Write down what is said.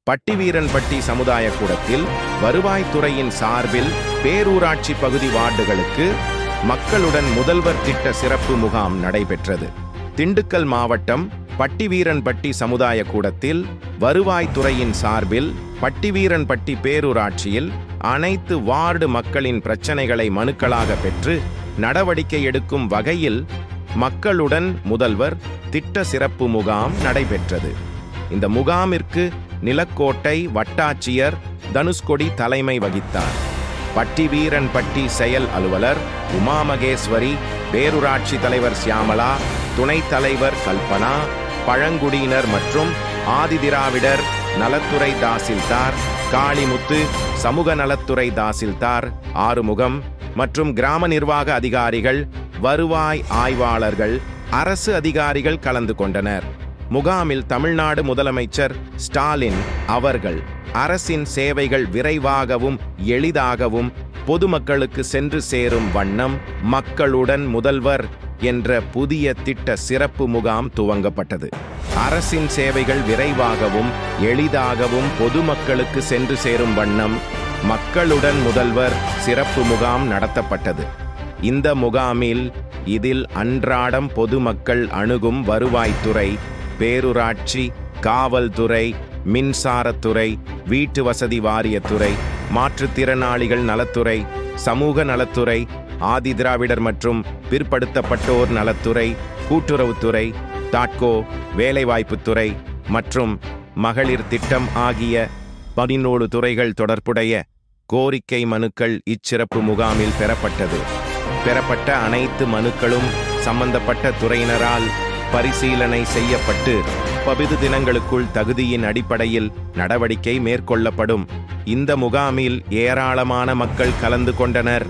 பட்டிவீரன்பட்டி சமுதாய கூடத்தில் வருவாய்த்துறையின் சார்பில் பேரூராட்சி பகுதி வார்டுகளுக்கு மக்களுடன் முதல்வர் திட்ட சிறப்பு முகாம் நடைபெற்றது. திண்டுக்கல் மாவட்டம் பட்டிவீரன்பட்டி சமுதாய கூடத்தில் வருவாய்த்துறையின் சார்பில் பட்டிவீரன்பட்டி பேரூராட்சியில் அனைத்து வார்டு மக்களின் பிரச்சனைகளை மனுக்களாக பெற்று நடவடிக்கை எடுக்கும் வகையில் மக்களுடன் முதல்வர் திட்ட சிறப்பு முகாம் நடைபெற்றது. இந்த முகாமிற்கு நிலக்கோட்டை வட்டாட்சியர் தனுஷ்கொடி தலைமை வகித்தார். பட்டிவீரன்பட்டி செயல் அலுவலர் உமாமகேஸ்வரி, பேரூராட்சி தலைவர் சியாமலா, துணைத் தலைவர் கல்பனா, பழங்குடியினர் மற்றும் ஆதிதிராவிடர் நலத்துறை தாசில்தார் காளிமுத்து, சமூக நலத்துறை தாசில்தார் ஆறுமுகம் மற்றும் கிராம நிர்வாக அதிகாரிகள், வருவாய் ஆய்வாளர்கள், அரசு அதிகாரிகள் கலந்து கொண்டனர். முகாமில் தமிழ்நாடு முதலமைச்சர் ஸ்டாலின் அவர்கள் அரசின் சேவைகள் விரைவாகவும் எளிதாகவும் பொதுமக்களுக்கு சென்று சேரும் வண்ணம் மக்களுடன் முதல்வர் என்ற புதிய திட்ட சிறப்பு முகாம் துவங்கப்பட்டது. அரசின் சேவைகள் விரைவாகவும் எளிதாகவும் பொதுமக்களுக்கு சென்று சேரும் வண்ணம் மக்களுடன் முதல்வர் சிறப்பு முகாம் நடத்தப்பட்டது. இந்த முகாமில் இதில் அன்றாடம் பொதுமக்கள் அணுகும் வருவாய்த்துறை, பேரூராட்சி, காவல்துறை, மின்சாரத்துறை, வீட்டு வசதி வாரியத்துறை, மாற்றுத்திறனாளிகள் நலத்துறை, சமூக நலத்துறை, ஆதிதிராவிடர் மற்றும் பிற்படுத்தப்பட்டோர் நலத்துறை, கூட்டுறவுத்துறை, தாட்கோ, வேலைவாய்ப்புத்துறை மற்றும் மகளிர் திட்டம் ஆகிய 17 துறைகள் தொடர்புடைய கோரிக்கை மனுக்கள் இச்சிறப்பு முகாமில் பெறப்பட்ட அனைத்து மனுக்களும் சம்பந்தப்பட்ட துறையினரால் பரிசீலனை செய்யப்பட்டு 10 தினங்களுக்குள் தகுதியின் அடிப்படையில் நடவடிக்கை மேற்கொள்ளப்படும். இந்த முகாமில் ஏராளமான மக்கள் கலந்து கொண்டனர்.